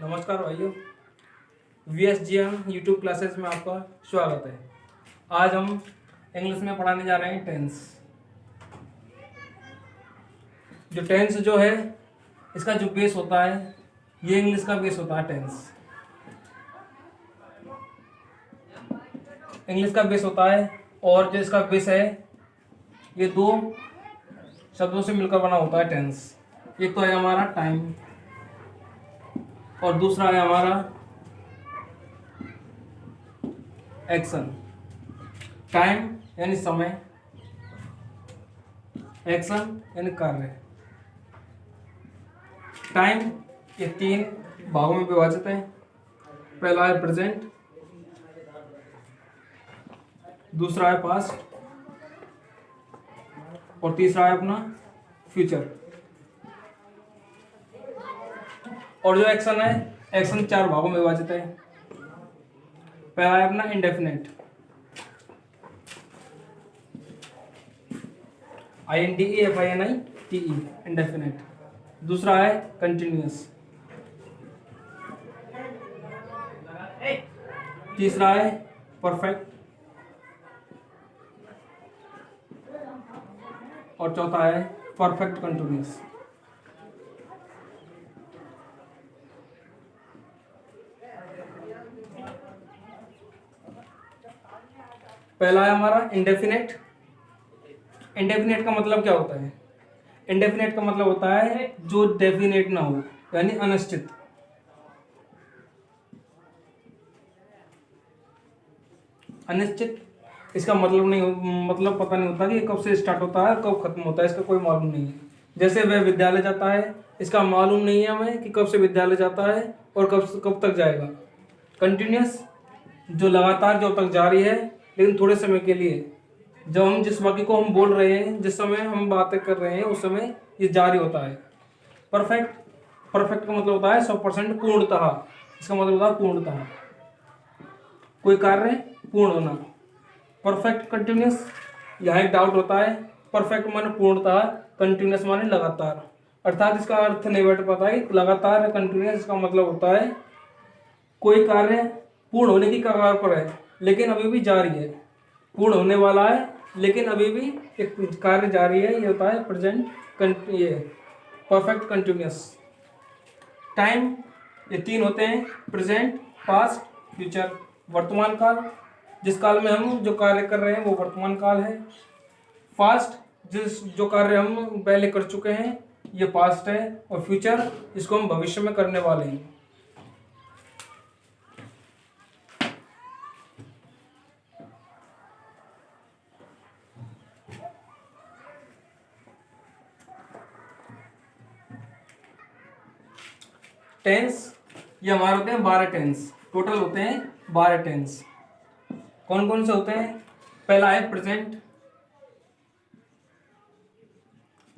नमस्कार भाइयों, VSGM YouTube classes में आपका स्वागत है। आज हम इंग्लिश में पढ़ाने जा रहे हैं टेंस। जो टेंस जो है इसका जो बेस होता है, ये इंग्लिश का बेस होता है। टेंस इंग्लिश का बेस होता है और जो इसका बेस है ये दो शब्दों से मिलकर बना होता है टेंस। एक तो है हमारा टाइम और दूसरा है हमारा एक्शन। टाइम यानी समय, एक्शन यानी कार्य। टाइम ये 3 भागों में विभाजित है। पहला है प्रेजेंट, दूसरा है पास्ट और तीसरा है अपना फ्यूचर। और जो एक्शन है, एक्शन 4 भागों में विभाजित है। पहला है अपना इंडेफिनेट, INDEFINITE, इंडेफिनेट। दूसरा है कंटिन्यूअस, तीसरा है परफेक्ट और चौथा है परफेक्ट कंटिन्यूअस। पहला है हमारा इंडेफिनेट। इंडेफिनेट का मतलब क्या होता है? इंडेफिनेट का मतलब होता है जो डेफिनेट ना हो, यानी अनिश्चित। अनिश्चित इसका मतलब नहीं, मतलब पता नहीं होता कि कब से स्टार्ट होता है कब खत्म होता है, इसका कोई मालूम नहीं है। जैसे वह विद्यालय जाता है, इसका मालूम नहीं है हमें कि कब से विद्यालय जाता है और कब तक जाएगा। कंटिन्यूअस जो लगातार जब तक जारी है, लेकिन थोड़े समय के लिए। जब हम जिस वाक्य को हम बोल रहे हैं, जिस समय हम बातें कर रहे हैं, उस समय ये जारी होता है। परफेक्ट, परफेक्ट का मतलब होता है 100% पूर्णतः। इसका मतलब होता है पूर्णतः, कोई कार्य पूर्ण होना। परफेक्ट कंटिन्यूअस, यहाँ एक डाउट होता है। परफेक्ट माने पूर्णतः, कंटिन्यूअस माने लगातार। अर्थात इसका अर्थ नहीं बैठ पाता है लगातार कंटिन्यूअस। इसका मतलब होता है कोई कार्य पूर्ण होने की कगार पर है लेकिन अभी भी जारी है। पूर्ण होने वाला है लेकिन अभी भी एक कार्य जारी है, ये होता है प्रेजेंट, ये परफेक्ट कंटिन्यूअस। टाइम ये 3 होते हैं, प्रेजेंट, पास्ट, फ्यूचर। वर्तमान काल, जिस काल में हम जो कार्य कर रहे हैं वो वर्तमान काल है। पास्ट जो कार्य हम पहले कर चुके हैं ये पास्ट है। और फ्यूचर जिसको हम भविष्य में करने वाले हैं। टेंस ये हमारे होते हैं 12 टेंस। टोटल होते हैं 12 टेंस। कौन कौन से होते हैं? पहला है प्रेजेंट।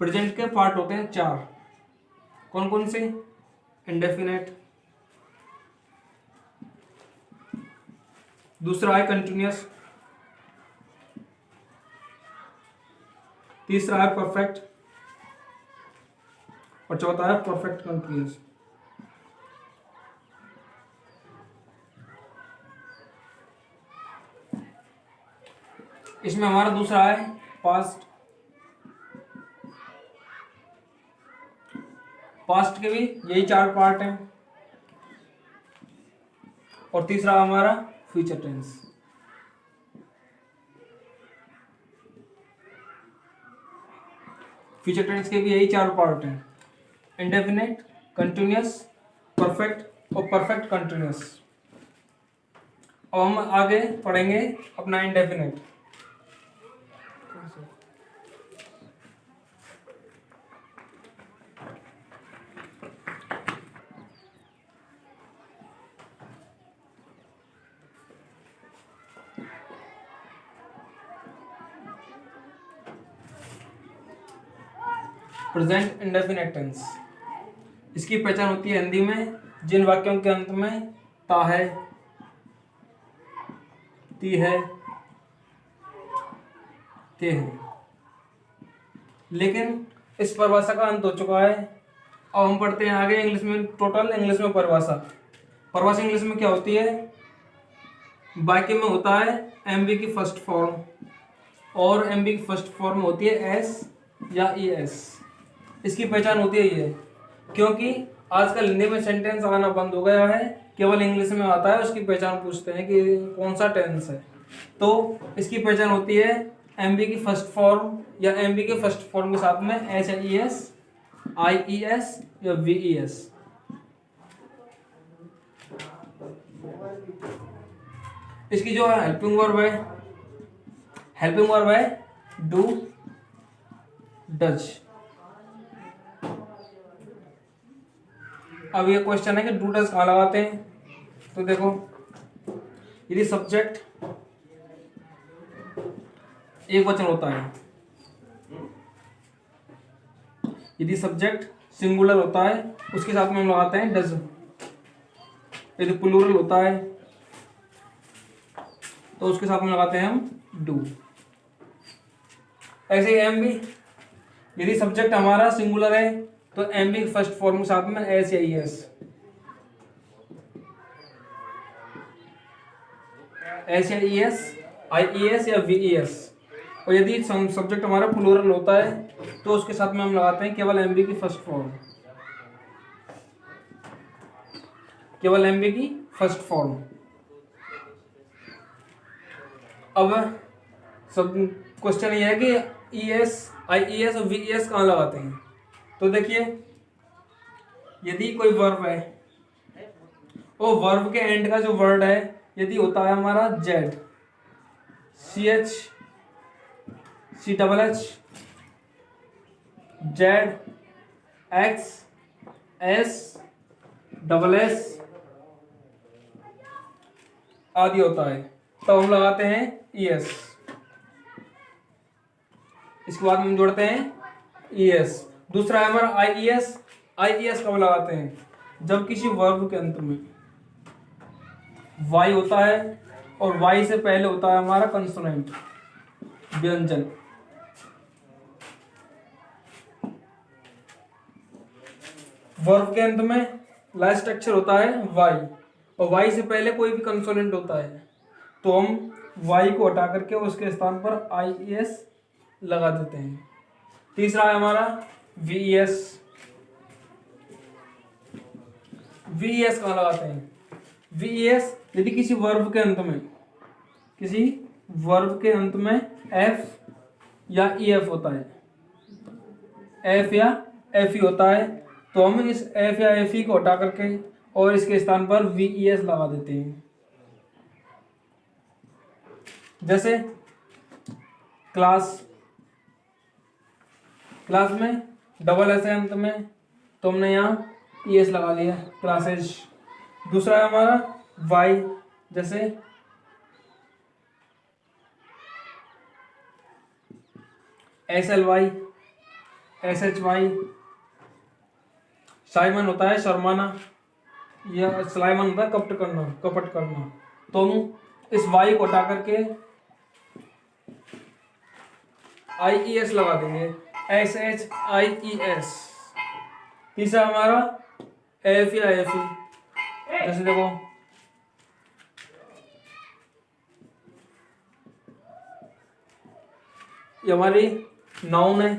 प्रेजेंट के पार्ट होते हैं 4। कौन कौन से? इंडेफिनेट, दूसरा है कंटिन्यूअस, तीसरा है परफेक्ट और चौथा है परफेक्ट कंटिन्यूअस। इसमें हमारा दूसरा है पास्ट। पास्ट के भी यही 4 पार्ट हैं। और तीसरा हमारा फ्यूचर टेंस। फ्यूचर टेंस के भी यही 4 पार्ट हैं, इंडेफिनेट, कंटिन्यूअस, परफेक्ट और परफेक्ट कंटिन्यूअस। अब हम आगे पढ़ेंगे अपना इंडेफिनेट। प्रेजेंट इंडेफिनेट टेंस, इसकी पहचान होती है हिंदी में जिन वाक्यों के अंत में ता है, ती है, ते है। लेकिन इस परिभाषा का अंत हो चुका है। अब हम पढ़ते हैं आगे इंग्लिश में, टोटल इंग्लिश में परिभाषा। परिभाषा इंग्लिश में क्या होती है? वाक्य में होता है एमबी की फर्स्ट फॉर्म, और एमबी की फर्स्ट फॉर्म होती है एस या ई एस। इसकी पहचान होती है ये, क्योंकि आजकल हिंदी में सेंटेंस आना बंद हो गया है, केवल इंग्लिश में आता है। उसकी पहचान पूछते हैं कि कौन सा टेंस है, तो इसकी पहचान होती है एमबी की फर्स्ट फॉर्म या एमबी के फर्स्ट फॉर्म के साथ में एच ई एस, आई ई एस या वी ई एस। इसकी जो है हेल्पिंग वर्ब है डू, डज। अब ये क्वेश्चन है कि डू डज कहाँ लगाते हैं? तो देखो, यदि सब्जेक्ट एक वचन होता है, यदि सब्जेक्ट सिंगुलर होता है उसके साथ में हम लगाते हैं डज। यदि प्लूरल होता है तो उसके साथ में लगाते हैं हम डू। ऐसे ही एम बी, यदि सब्जेक्ट हमारा सिंगुलर है तो एम बी फर्स्ट फॉर्म के साथ में एस या ई एस, एस या ई एस, आई ई एस या वी ई एस। और यदि सब्जेक्ट हमारा प्लूरल होता है तो उसके साथ में हम लगाते हैं केवल एमबी की फर्स्ट फॉर्म, केवल एमबी की फर्स्ट फॉर्म। अब सब क्वेश्चन ये है कि ई एस, आई ई एस और वी ई एस कहाँ लगाते हैं? तो देखिए, यदि कोई वर्ब है, वो वर्ब के एंड का जो वर्ड है यदि होता है हमारा Z, C H C double H, Z, X, S, double S आदि होता है, तो हम लगाते हैं ई एस। इसके बाद हम जोड़ते हैं ई एस। दूसरा है हमारा आई ई एस। आई ई एस कब लगाते हैं? जब किसी वर्ब के अंत में वाई होता है और वाई से पहले होता है हमारा कंसोनेंट, व्यंजन। वर्ब के अंत में लास्ट अक्षर होता है वाई, और वाई से पहले कोई भी कंसोनेंट होता है तो हम वाई को हटा करके उसके स्थान पर आई ई एस लगा देते हैं। तीसरा है हमारा V E S. V E S कहाँ लगाते हैं? वी ई एस यदि किसी वर्ब के अंत में एफ या ई एफ होता है, एफ या एफ ई होता है, तो हम इस एफ या एफ ई को हटा करके और इसके स्थान पर वी ई एस लगा देते हैं। जैसे क्लास में डबल एस है अंत में, तो हमने यहाँ ई एस लगा लिया, क्लासेज। दूसरा है हमारा वाई, जैसे S L Y, S H Y. Synonym होता है शर्माना, या सलाइमन होता है कपट करना, तो हम इस वाई को हटा करके आई ई एस लगा देंगे, S H I E S. तीसरा हमारा एफ या एफ ई, जैसे देखो ये हमारी नाउन है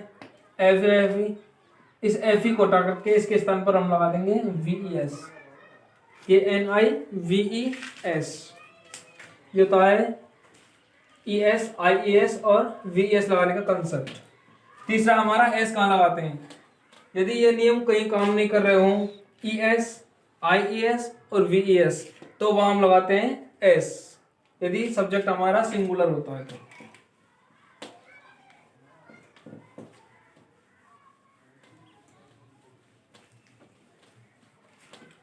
एफ या एफ ई। इस एफ ई को हटा करके इसके स्थान पर हम लगा देंगे वी ई एस, ये एन आई वी ई एस। ये होता है ई एस, आई ई एस और वी ई एस लगाने का कंसेप्ट। तीसरा हमारा एस कहाँ लगाते हैं? यदि ये नियम कहीं काम नहीं कर रहे हों, ई एस, आई ई एस और वी ई एस, तो वहां हम लगाते हैं एस, यदि सब्जेक्ट हमारा सिंगुलर होता है तो।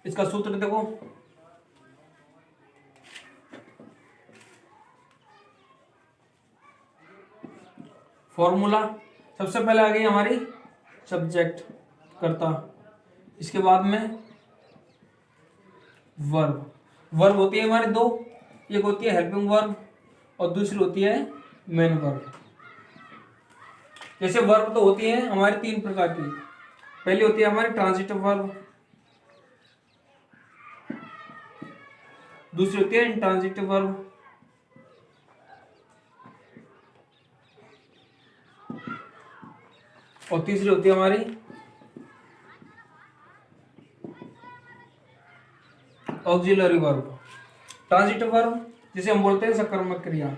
इसका सूत्र देखो, फॉर्मूला। सबसे पहले आ गई हमारी सब्जेक्ट, कर्ता, इसके बाद में वर्ब होती है हमारी दो, एक होती है हेल्पिंग वर्ब और दूसरी होती है मेन वर्ब। जैसे वर्ब तो होती है हमारी तीन प्रकार की, पहली होती है हमारी ट्रांजिटिव वर्ब, दूसरी होती है इंट्रांजिटिव वर्ब, और तीसरी होती है हमारी ऑक्सिलरी वर्ब। ट्रांजिटिव वर्ब जिसे हम बोलते हैं सकर्मक क्रिया,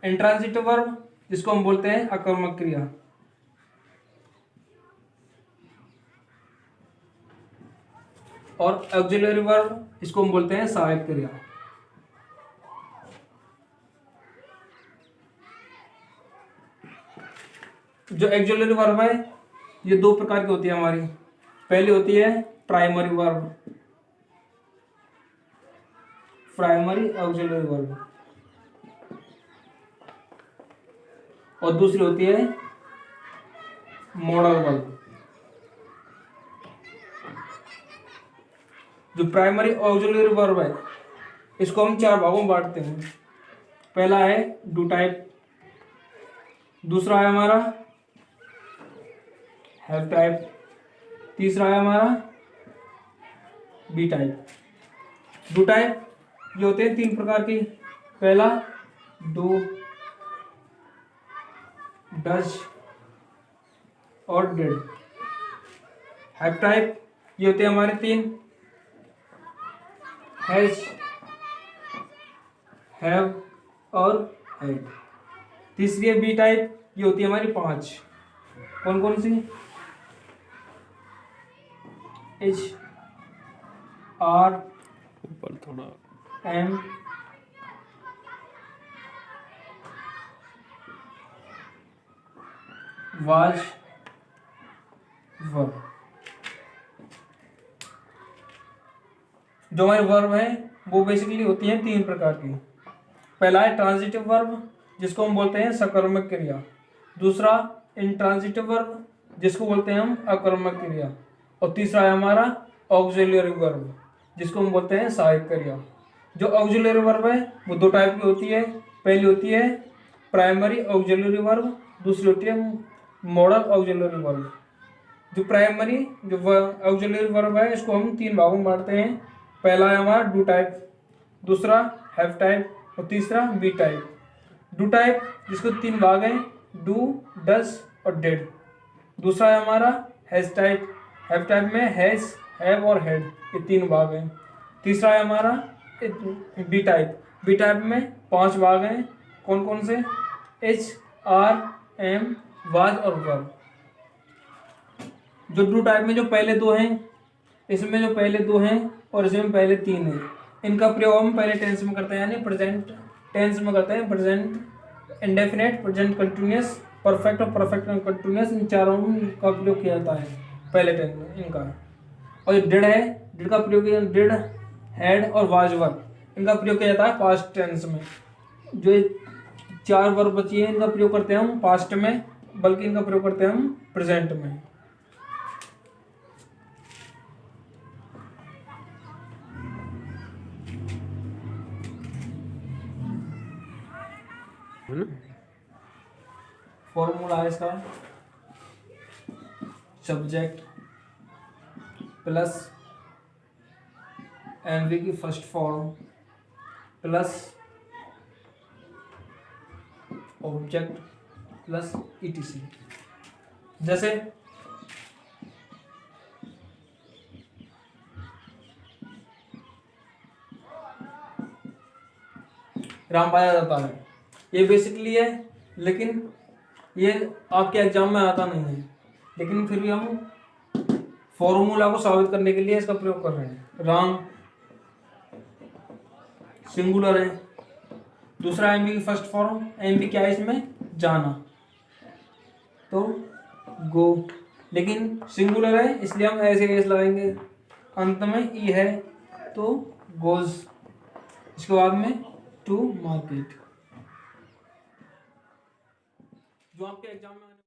इंट्रांजिटिव वर्ब जिसको हम बोलते हैं अकर्मक क्रिया, और ऑक्सिलरी वर्ब इसको हम बोलते हैं सहायक क्रिया। जो ऑक्सिलरी वर्ब है ये दो प्रकार की होती है हमारी। पहली होती है primary verb, primary auxiliary verb, और दूसरी होती है मॉडल वर्ब। जो प्राइमरी ऑक्सिलरी वर्ब है इसको हम चार भागों में बांटते हैं। पहला है डू टाइप, दूसरा है हमारा हैव टाइप, तीसरा है हमारा बी टाइप। डू टाइप ये होते हैं तीन प्रकार की। पहला डू, डज और डिड। हैव टाइप ये होते हैं हमारे तीन, हैज, हैव और हैड। तीसरी है बी टाइप, ये होती है हमारी पांच। कौन कौन सी? एच, आर, ऊपर थोड़ा, एम, वाज, वर्ब। जो हमारे वर्ब है वो बेसिकली होती है तीन प्रकार की। पहला है ट्रांजिटिव वर्ब जिसको हम बोलते हैं सकर्मक क्रिया, दूसरा इंट्रांजिटिव वर्ब जिसको बोलते हैं हम अकर्मक क्रिया, और तीसरा है हमारा ऑक्सिलरी वर्ब जिसको हम बोलते हैं सहायक क्रिया। जो ऑक्सिलरी वर्ब है वो दो टाइप की होती है। पहली होती है प्राइमरी ऑक्सिलरी वर्ब, दूसरी होती है मॉडल ऑक्सिलरी वर्ब। जो प्राइमरी जो ऑक्सिलरी वर्ब है इसको हम तीन भागों में बांटते हैं। पहला है हमारा डू टाइप, दूसरा हैव टाइप और तीसरा बी टाइप। डू टाइप जिसको तीन भाग हैं, डू, डज और डिड। दूसरा है हमारा हैज टाइप, हैव टाइप में हैज, हैव और हैड ये तीन भाग हैं। तीसरा है हमारा बी टाइप, बी टाइप में पांच भाग हैं। कौन कौन से? एच, आर, एम, वाज और वर्ब। जो डू टाइप में जो पहले दो हैं, इसमें जो पहले दो हैं और इसमें पहले तीन हैं, इनका प्रयोग हम पहले टेंस में करते हैं, यानी प्रेजेंट टेंस में करते हैं। Present indefinite, present continuous, perfect और परफेक्ट कंटिन्यूअस, इन चारों का प्रयोग किया जाता है पहले टेंस में इनका। और जो डिड है, डिड का प्रयोग डिड, हैड और वाज वर्ब इनका प्रयोग किया जाता है पास्ट टेंस में। जो चार वर्ब बची है इनका प्रयोग करते हैं हम पास्ट में, बल्कि इनका प्रयोग करते हैं हम प्रेजेंट में। फॉर्मूला है इसका सब्जेक्ट प्लस एनवी की first form plus object plus etc. जैसे राम पाया जाता है, ये बेसिकली है, लेकिन ये आपके एग्जाम में आता नहीं है, लेकिन फिर भी हम फॉर्मूला को साबित करने के लिए इसका प्रयोग कर रहे हैं। राम सिंगुलर है, दूसरा एमबी की फर्स्ट फॉर्म, एमबी क्या है इसमें? जाना, तो गो, लेकिन सिंगुलर है इसलिए हम ऐसे एस लगाएंगे। अंत में ई है तो गोज, इसके बाद में टू मार्केट। जो आपके एग्जाम में